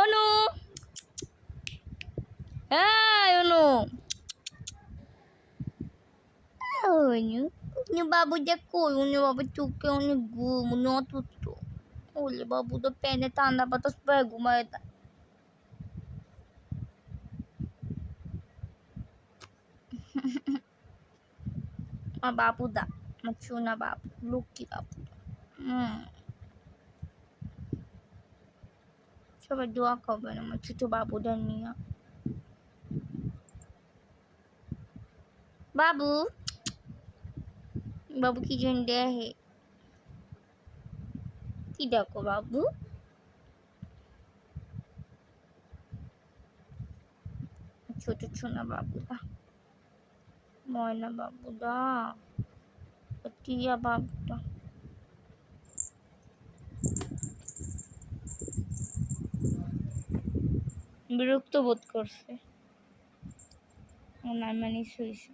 অনু, এই অনু, অনু, অনু বাবু দেখো, অনু বাবু চোখে অনেক ঘুম, নতুন। ওলে বাবু তো প্যানে ঠান্ডা বাতাস পায় ঘুমায়। আমার বাবুদা, আমার সোনা বাবু, লক্ষ্মী বাবু। সবাই দোয়া করবেন আমার ছোট বাবুটা নিয়ে। বাবু, বাবু কি জন দেখে? কি দেখো বাবু? ছোট সোনা বাবুদা, ময়না বাবুদা, টিয়া বাবুদা। বিরক্ত বোধ করছে, নামানি শুয়েছে।